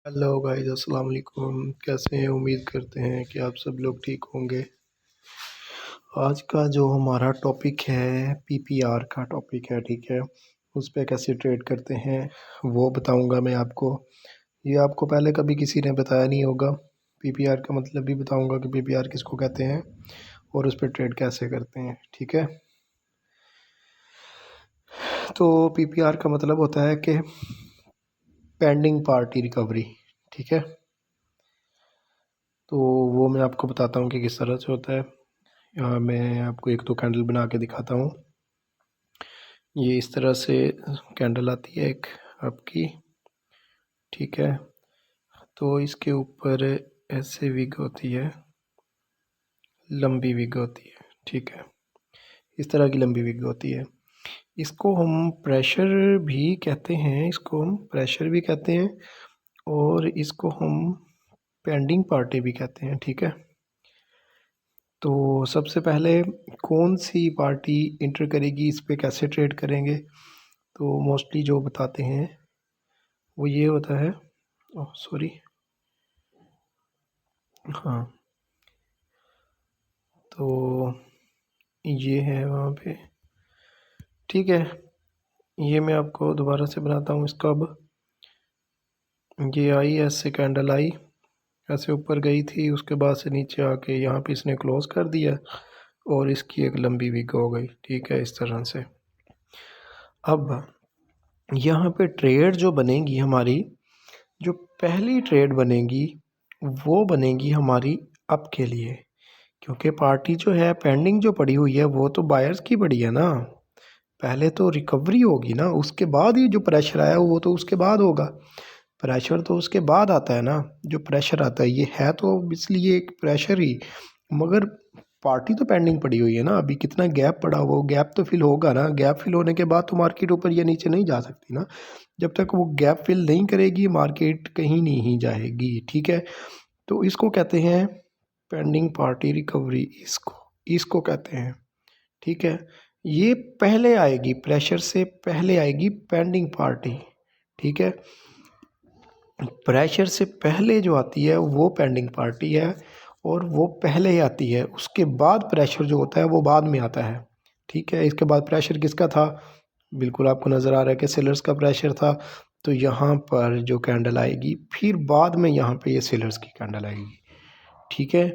Hello guys, अस्सलाम वालेकुम। कैसे हैं? उम्मीद करते हैं कि आप सब लोग ठीक होंगे। आज का जो हमारा टॉपिक है पीपीआर का टॉपिक है, ठीक है। उस पे कैसे ट्रेड करते हैं वो बताऊंगा मैं आपको। ये आपको पहले कभी किसी ने बताया नहीं होगा। पीपीआर का मतलब भी बताऊंगा कि पीपीआर किसको कहते हैं और उस पर ट्रेड कैसे करते हैं, ठीक है। तो पीपीआर का मतलब होता है कि पेंडिंग पार्टी रिकवरी, ठीक है। तो वो मैं आपको बताता हूँ कि किस तरह से होता है। यहाँ मैं आपको एक दो कैंडल बना के दिखाता हूँ। ये इस तरह से कैंडल आती है एक आपकी, ठीक है। तो इसके ऊपर ऐसे विग होती है, लंबी विग होती है, ठीक है। इस तरह की लंबी विग होती है। इसको हम प्रेशर भी कहते हैं, इसको हम प्रेशर भी कहते हैं और इसको हम पेंडिंग पार्टी भी कहते हैं, ठीक है। तो सबसे पहले कौन सी पार्टी इंटर करेगी, इस पे कैसे ट्रेड करेंगे, तो मोस्टली जो बताते हैं वो ये होता है। ओह सॉरी, हाँ। तो ये है वहाँ पे, ठीक है। ये मैं आपको दोबारा से बनाता हूँ इसका। अब ये आई, ऐसे कैंडल आई, ऐसे ऊपर गई थी, उसके बाद से नीचे आके यहाँ पे इसने क्लोज कर दिया और इसकी एक लंबी विग हो गई, ठीक है, इस तरह से। अब यहाँ पे ट्रेड जो बनेगी हमारी, जो पहली ट्रेड बनेगी वो बनेगी हमारी अप के लिए, क्योंकि पार्टी जो है पेंडिंग जो पड़ी हुई है वो तो बायर्स की पड़ी है ना। पहले तो रिकवरी होगी ना, उसके बाद ही जो प्रेशर आया वो तो उसके बाद होगा। प्रेशर तो उसके बाद आता है ना, जो प्रेशर आता है ये है तो इसलिए एक प्रेशर ही, मगर पार्टी तो पेंडिंग पड़ी हुई है ना। अभी कितना गैप पड़ा हुआ, वो गैप तो फिल होगा ना। गैप फिल होने के बाद तो मार्केट ऊपर या नीचे नहीं जा सकती ना। जब तक वो गैप फिल नहीं करेगी मार्केट कहीं नहीं जाएगी, ठीक है। तो इसको कहते हैं पेंडिंग पार्टी रिकवरी, इसको इसको कहते हैं, ठीक है। ये पहले आएगी, प्रेशर से पहले आएगी पेंडिंग पार्टी, ठीक है। प्रेशर से पहले जो आती है वो पेंडिंग पार्टी है और वो पहले ही आती है। उसके बाद प्रेशर जो होता है वो बाद में आता है, ठीक है। इसके बाद प्रेशर किसका था, बिल्कुल आपको नज़र आ रहा है कि सेलर्स का प्रेशर था। तो यहाँ पर जो कैंडल आएगी फिर बाद में यहाँ पे ये सेलर्स की कैंडल आएगी, ठीक है।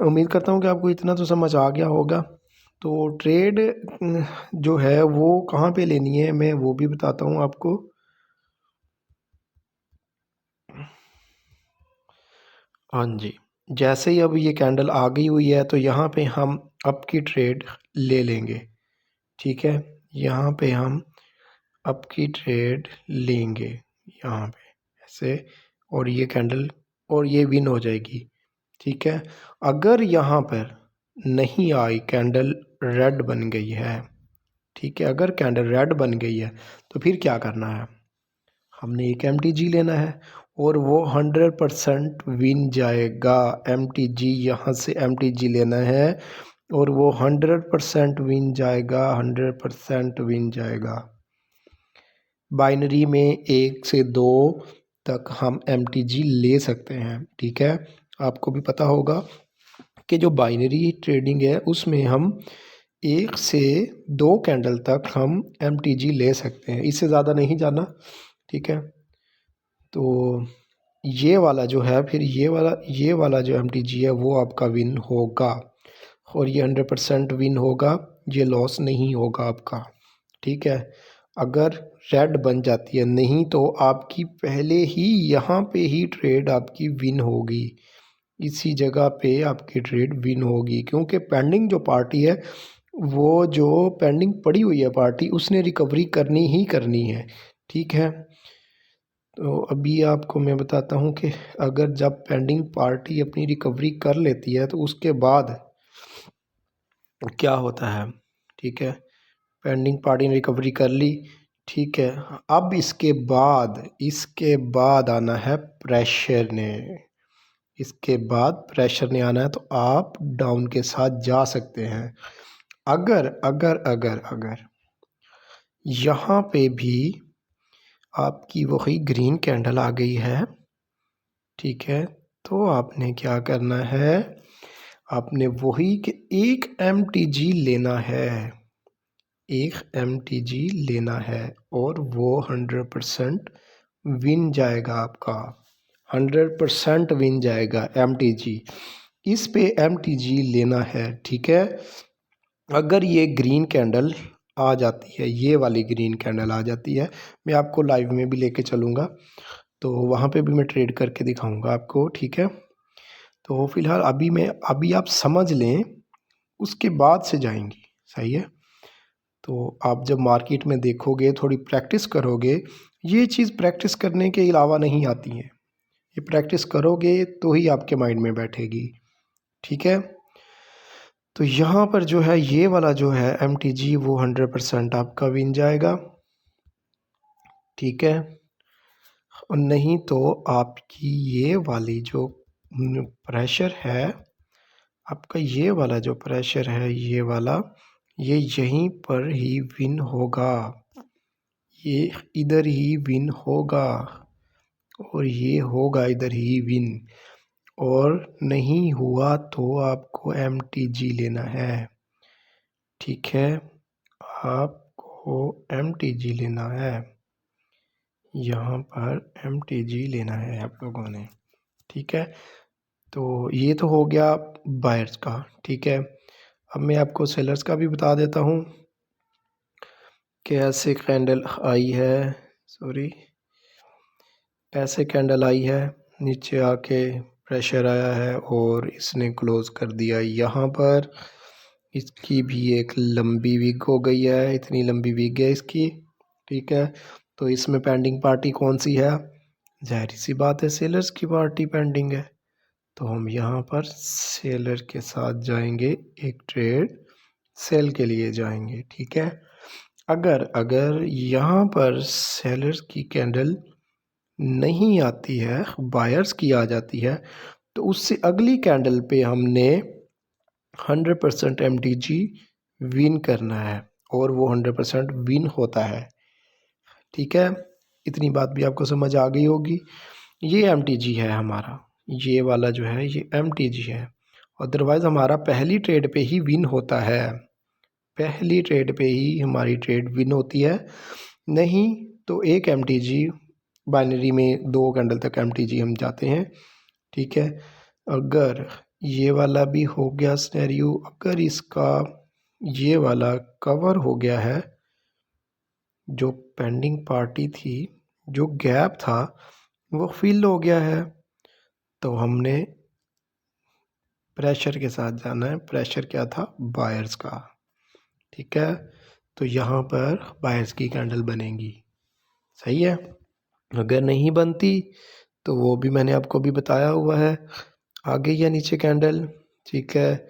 उम्मीद करता हूँ कि आपको इतना तो समझ आ गया होगा। तो ट्रेड जो है वो कहाँ पे लेनी है मैं वो भी बताता हूँ आपको। हाँ जी, जैसे ही अब ये कैंडल आ गई हुई है तो यहाँ पे हम अप की ट्रेड ले लेंगे, ठीक है। यहाँ पे हम अप की ट्रेड लेंगे, यहाँ पे ऐसे, और ये कैंडल और ये विन हो जाएगी, ठीक है। अगर यहाँ पर नहीं आई, कैंडल रेड बन गई है, ठीक है। अगर कैंडल रेड बन गई है तो फिर क्या करना है, हमने एक MTG लेना है और वो 100% विन जाएगा। MTG यहाँ से MTG लेना है और वो 100% विन जाएगा, 100% विन जाएगा। बाइनरी में 1 से 2 तक हम MTG ले सकते हैं, ठीक है। आपको भी पता होगा कि जो बाइनरी ट्रेडिंग है उसमें हम 1 से 2 कैंडल तक हम MTG ले सकते हैं, इससे ज़्यादा नहीं जाना, ठीक है। तो ये वाला जो है, फिर ये वाला जो MTG है वो आपका विन होगा और ये 100% विन होगा, ये लॉस नहीं होगा आपका, ठीक है। अगर रेड बन जाती है, नहीं तो आपकी पहले ही यहाँ पे ही ट्रेड आपकी विन होगी, इसी जगह पे आपकी ट्रेड विन होगी, क्योंकि पेंडिंग जो पार्टी है, वो जो पेंडिंग पड़ी हुई है पार्टी, उसने रिकवरी करनी ही करनी है, ठीक है। तो अभी आपको मैं बताता हूँ कि अगर जब पेंडिंग पार्टी अपनी रिकवरी कर लेती है तो उसके बाद क्या होता है, ठीक है। पेंडिंग पार्टी ने रिकवरी कर ली, ठीक है। अब इसके बाद आना है प्रेशर ने, इसके बाद प्रेशर ने आना है, तो आप डाउन के साथ जा सकते हैं। अगर अगर अगर अगर यहाँ पे भी आपकी वही ग्रीन कैंडल आ गई है, ठीक है। तो आपने क्या करना है, आपने वही कि एक MTG लेना है, एक MTG लेना है और वो 100% विन जाएगा आपका, 100% विन जाएगा MTG। इस पे MTG लेना है, ठीक है। अगर ये ग्रीन कैंडल आ जाती है, ये वाली ग्रीन कैंडल आ जाती है, मैं आपको लाइव में भी लेके चलूँगा, तो वहाँ पे भी मैं ट्रेड करके दिखाऊंगा आपको, ठीक है। तो फिलहाल अभी आप समझ लें, उसके बाद से जाएंगे, सही है। तो आप जब मार्केट में देखोगे, थोड़ी प्रैक्टिस करोगे, ये चीज़ प्रैक्टिस करने के अलावा नहीं आती है, ये प्रैक्टिस करोगे तो ही आपके माइंड में बैठेगी, ठीक है। तो यहाँ पर जो है ये वाला जो है MTG वो 100% आपका विन जाएगा, ठीक है। और नहीं तो आपकी ये वाली जो प्रेशर है, आपका ये वाला जो प्रेशर है, ये वाला, ये यहीं पर ही विन होगा, ये इधर ही विन होगा और ये होगा इधर ही विन। और नहीं हुआ तो आपको MTG लेना है, ठीक है। आपको MTG लेना है, यहाँ पर MTG लेना है आप लोगों ने, ठीक है। तो ये तो हो गया बायर्स का, ठीक है। अब मैं आपको सेलर्स का भी बता देता हूँ कि ऐसे कैंडल आई है, सॉरी, ऐसे कैंडल आई है, नीचे आके प्रेशर आया है और इसने क्लोज कर दिया यहाँ पर। इसकी भी एक लंबी विग हो गई है, इतनी लंबी विग है इसकी, ठीक है। तो इसमें पेंडिंग पार्टी कौन सी है, जाहिर सी बात है सेलर्स की पार्टी पेंडिंग है। तो हम यहाँ पर सेलर के साथ जाएंगे, एक ट्रेड सेल के लिए जाएंगे, ठीक है। अगर यहाँ पर सेलर्स की कैंडल नहीं आती है, बायर्स की आ जाती है, तो उससे अगली कैंडल पे हमने 100% MTG विन करना है और वो 100% विन होता है, ठीक है। इतनी बात भी आपको समझ आ गई होगी। ये MTG है हमारा, ये वाला जो है ये MTG है। अदरवाइज़ हमारा पहली ट्रेड पे ही विन होता है, पहली ट्रेड पे ही हमारी ट्रेड विन होती है। नहीं तो एक MTG, बाइनरी में 2 कैंडल तक MTG हम जाते हैं, ठीक है। अगर ये वाला भी हो गया सिनेरियो, अगर इसका ये वाला कवर हो गया है, जो पेंडिंग पार्टी थी, जो गैप था वो फिल हो गया है, तो हमने प्रेशर के साथ जाना है। प्रेशर क्या था, बायर्स का, ठीक है। तो यहाँ पर बायर्स की कैंडल बनेगी, सही है। अगर नहीं बनती तो वो भी मैंने आपको भी बताया हुआ है, आगे या नीचे कैंडल, ठीक है।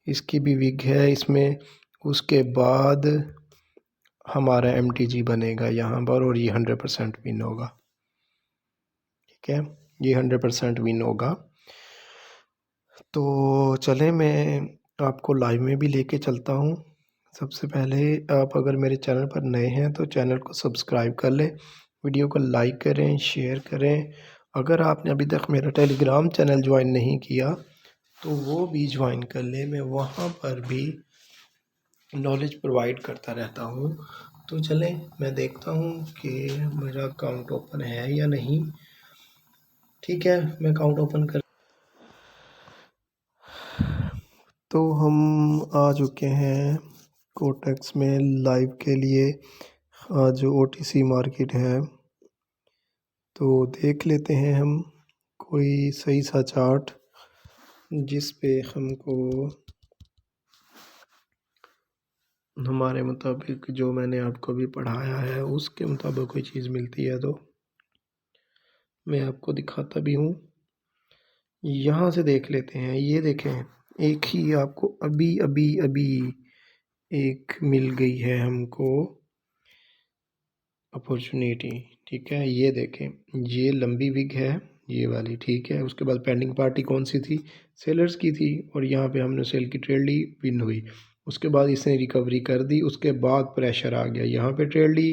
इसकी भी विग है इसमें, उसके बाद हमारा MTG बनेगा यहाँ पर और ये 100% विन होगा, ठीक है। ये 100% विन होगा। तो चले मैं आपको लाइव में भी लेके चलता हूँ। सबसे पहले आप अगर मेरे चैनल पर नए हैं तो चैनल को सब्सक्राइब कर लें, वीडियो को लाइक करें, शेयर करें। अगर आपने अभी तक मेरा टेलीग्राम चैनल ज्वाइन नहीं किया तो वो भी ज्वाइन कर लें, मैं वहाँ पर भी नॉलेज प्रोवाइड करता रहता हूँ। तो चलें मैं देखता हूँ कि मेरा अकाउंट ओपन है या नहीं, ठीक है। मैं अकाउंट ओपन कर, तो हम आ चुके हैं कोटेक्स में लाइव के लिए। आज OTC मार्केट है, तो देख लेते हैं हम कोई सही सा चार्ट जिस पे हमको हमारे मुताबिक, जो मैंने आपको भी पढ़ाया है उसके मुताबिक कोई चीज़ मिलती है तो मैं आपको दिखाता भी हूँ। यहाँ से देख लेते हैं, ये देखें, एक ही आपको अभी अभी अभी एक मिल गई है हमको अपॉर्चुनिटी, ठीक है। ये देखें, ये लंबी विग है ये वाली, ठीक है। उसके बाद पेंडिंग पार्टी कौन सी थी, सेलर्स की थी, और यहाँ पे हमने सेल की ट्रेड ली, विन हुई। उसके बाद इसने रिकवरी कर दी, उसके बाद प्रेशर आ गया, यहाँ पे ट्रेड ली,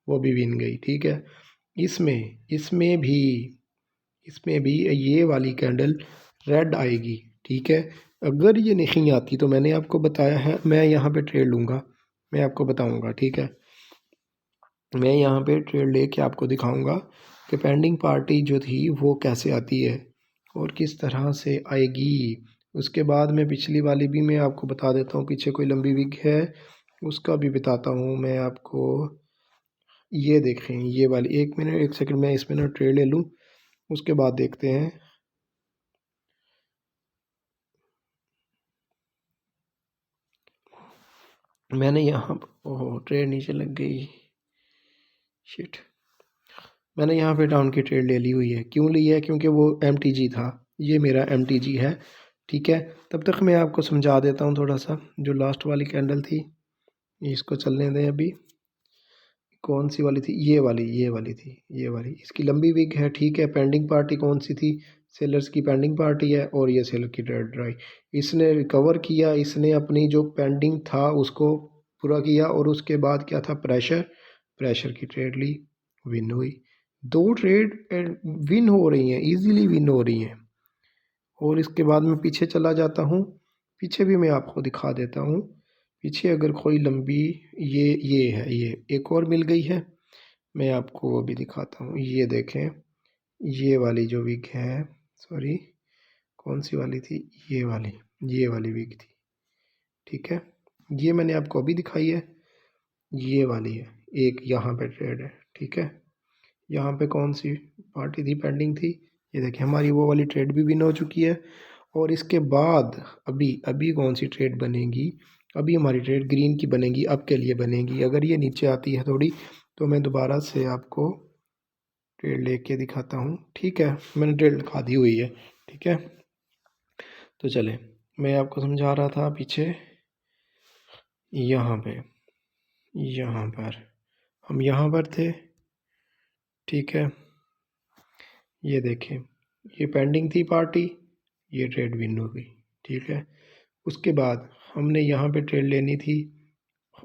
वो भी विन गई, ठीक है। इसमें भी ये वाली कैंडल रेड आएगी, ठीक है। अगर ये नहीं आती तो मैंने आपको बताया है, मैं यहाँ पे ट्रेड लूँगा, मैं आपको बताऊँगा, ठीक है। मैं यहाँ पे ट्रेड लेके आपको दिखाऊँगा कि पेंडिंग पार्टी जो थी वो कैसे आती है और किस तरह से आएगी। उसके बाद मैं पिछली वाली भी मैं आपको बता देता हूँ, पीछे कोई लंबी विग है उसका भी बताता हूँ मैं आपको। ये देखें ये वाली, 1 मिनट 1 सेकंड मैं इसमें ना ट्रेड ले लूँ, उसके बाद देखते हैं। मैंने यहाँ, ओह ट्रेड नीचे लग गई, शिट। मैंने यहाँ पे डाउन की ट्रेड ले ली हुई है। क्यों ली है? क्योंकि वो MTG था, ये मेरा MTG है, ठीक है। तब तक मैं आपको समझा देता हूँ थोड़ा सा। जो लास्ट वाली कैंडल थी इसको चलने दें अभी। कौन सी वाली थी? ये वाली थी, ये वाली। इसकी लंबी विग है, ठीक है। पेंडिंग पार्टी कौन सी थी? सेलर्स की पेंडिंग पार्टी है और ये सेलर की ट्रेड ड्राई। इसने रिकवर किया, इसने अपनी जो पेंडिंग था उसको पूरा किया और उसके बाद क्या था? प्रेशर की ट्रेड ली, विन हुई। 2 ट्रेड विन हो रही हैं, इजीली विन हो रही हैं। और इसके बाद मैं पीछे चला जाता हूँ, पीछे भी मैं आपको दिखा देता हूँ। पीछे अगर कोई लंबी, ये है, ये एक और मिल गई है, मैं आपको वो भी दिखाता हूँ। ये देखें, ये वाली जो विग है, सॉरी कौन सी वाली थी? ये वाली विग थी, ठीक है। ये मैंने आपको अभी दिखाई है, ये वाली है। एक यहाँ पे ट्रेड है, ठीक है। यहाँ पे कौन सी पार्टी थी पेंडिंग थी? ये देखिए हमारी वो वाली ट्रेड भी विन हो चुकी है। और इसके बाद अभी अभी कौन सी ट्रेड बनेगी? अभी हमारी ट्रेड ग्रीन की बनेगी, अब के लिए बनेगी। अगर ये नीचे आती है थोड़ी तो मैं दोबारा से आपको ट्रेड लेके दिखाता हूँ, ठीक है। मैंने ट्रेड लिखा दी हुई है, ठीक है। तो चले, मैं आपको समझा रहा था पीछे, यहाँ पे, यहाँ पर हम यहाँ पर थे, ठीक है। ये देखें, ये पेंडिंग थी पार्टी, ये ट्रेड विन हो गई, ठीक है। उसके बाद हमने यहाँ पे ट्रेड लेनी थी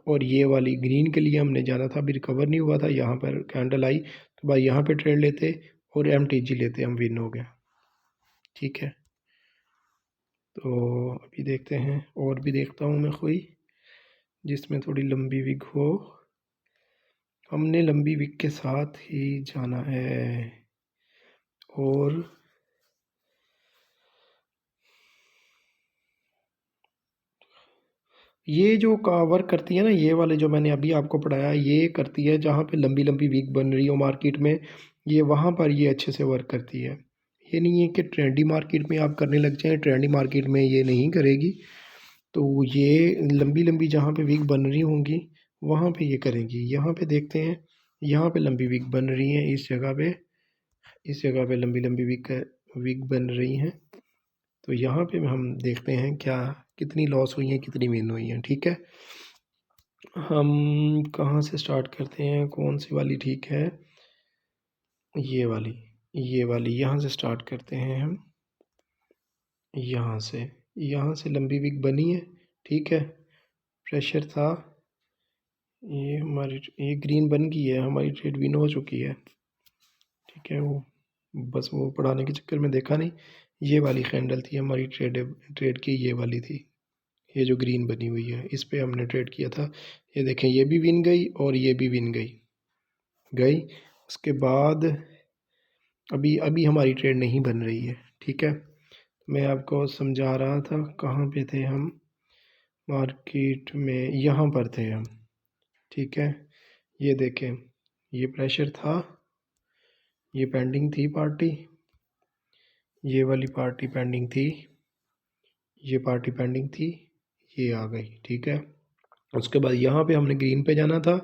और ये वाली ग्रीन के लिए हमने जाना था, अभी रिकवर नहीं हुआ था। यहाँ पर कैंडल आई तो भाई यहाँ पे ट्रेड लेते और MTG लेते, हम विन हो गया, ठीक है। तो अभी देखते हैं, और भी देखता हूँ मैं कोई जिसमें थोड़ी लंबी विग हो। हमने लंबी विग के साथ ही जाना है। और ये जो का वर्क करती है ना, ये वाले जो मैंने अभी आपको पढ़ाया, ये करती है जहाँ पे लंबी लंबी विग बन रही हो मार्केट में, ये वहाँ पर ये अच्छे से वर्क करती है। ये नहीं है कि ट्रेंडी मार्केट में आप करने लग जाएं, ट्रेंडी मार्केट में ये नहीं करेगी। तो ये लंबी लंबी जहाँ पे विग बन रही होंगी वहाँ पे ये करेंगी। यहाँ पे देखते हैं, यहाँ पे लंबी विग बन रही है, इस जगह पे लंबी लंबी विग बन रही हैं। तो यहाँ पे हम देखते हैं क्या, कितनी लॉस हुई है, कितनी विन हुई है, ठीक है। हम कहाँ से स्टार्ट करते हैं? कौन सी वाली ठीक है? ये वाली यहाँ से स्टार्ट करते हैं हम। यहाँ से लंबी विग बनी है, ठीक है। प्रेशर था, ये ग्रीन बन गई है, हमारी ट्रेड विन हो चुकी है, ठीक है। वो बस वो पढ़ाने के चक्कर में देखा नहीं। ये वाली कैंडल थी हमारी, ट्रेड की ये वाली थी, ये जो ग्रीन बनी हुई है इस पे हमने ट्रेड किया था। ये देखें, ये भी विन गई और ये भी विन गई। उसके बाद अभी अभी हमारी ट्रेड नहीं बन रही है, ठीक है। मैं आपको समझा रहा था, कहाँ पे थे हम? मार्केट में यहाँ पर थे हम, ठीक है। ये देखें, ये प्रेशर था, ये पेंडिंग थी पार्टी, ये वाली पार्टी पेंडिंग थी, ये पार्टी पेंडिंग थी, ये आ गई, ठीक है। उसके बाद यहाँ पे हमने ग्रीन पे जाना था,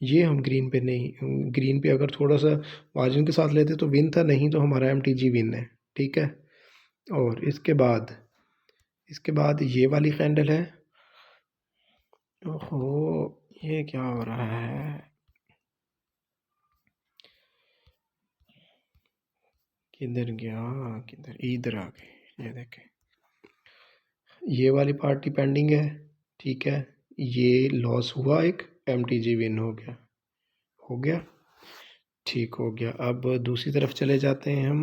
ये हम ग्रीन पे नहीं, ग्रीन पे अगर थोड़ा सा मार्जिन के साथ लेते तो विन था, नहीं तो हमारा MTG विन है, ठीक है। और इसके बाद ये वाली कैंडल है। ओहो, ये क्या हो रहा है? किधर गया? किधर? इधर आ गए। ये देखें, ये वाली पार्टी पेंडिंग है, ठीक है। ये लॉस हुआ, एक MTG विन हो गया। ठीक हो गया। अब दूसरी तरफ चले जाते हैं हम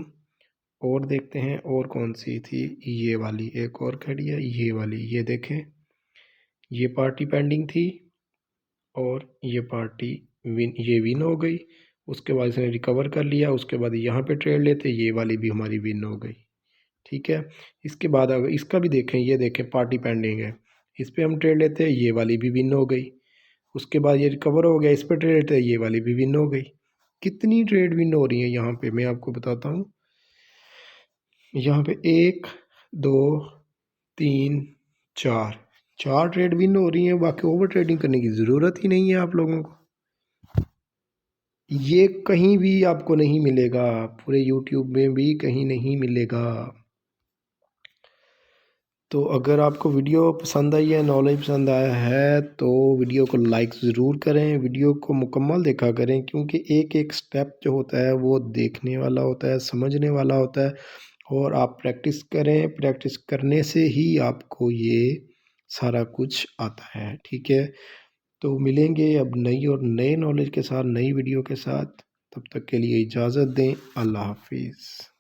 और देखते हैं और कौन सी थी। ये वाली एक और खड़ी है, ये वाली, ये देखें, ये पार्टी पेंडिंग थी और ये पार्टी ये विन हो गई। उसके बाद इसने रिकवर कर लिया, उसके बाद यहाँ पे ट्रेड लेते, ये वाली भी हमारी विन हो गई। ठीक है, इसके बाद अगर इसका भी देखें, ये देखें पार्टी पेंडिंग है, इस पर हम ट्रेड लेते हैं, ये वाली भी विन हो गई। उसके बाद ये रिकवर हो गया, इस पर ट्रेड लेते हैं, ये वाली भी विन हो गई। कितनी ट्रेड विन हो रही है यहाँ पे मैं आपको बताता हूँ। यहाँ पे 1 2 3 4 4 ट्रेड विन हो रही हैं, बाकी ओवर ट्रेडिंग करने की ज़रूरत ही नहीं है आप लोगों को। ये कहीं भी आपको नहीं मिलेगा, पूरे यूट्यूब में भी कहीं नहीं मिलेगा। तो अगर आपको वीडियो पसंद आई है, नॉलेज पसंद आया है, तो वीडियो को लाइक ज़रूर करें, वीडियो को मुकम्मल देखा करें, क्योंकि एक एक स्टेप जो होता है वो देखने वाला होता है, समझने वाला होता है। और आप प्रैक्टिस करें, प्रैक्टिस करने से ही आपको ये सारा कुछ आता है। ठीक है, तो मिलेंगे अब नई और नए नॉलेज के साथ, नई वीडियो के साथ। तब तक के लिए इजाज़त दें। अल्लाह हाफिज़।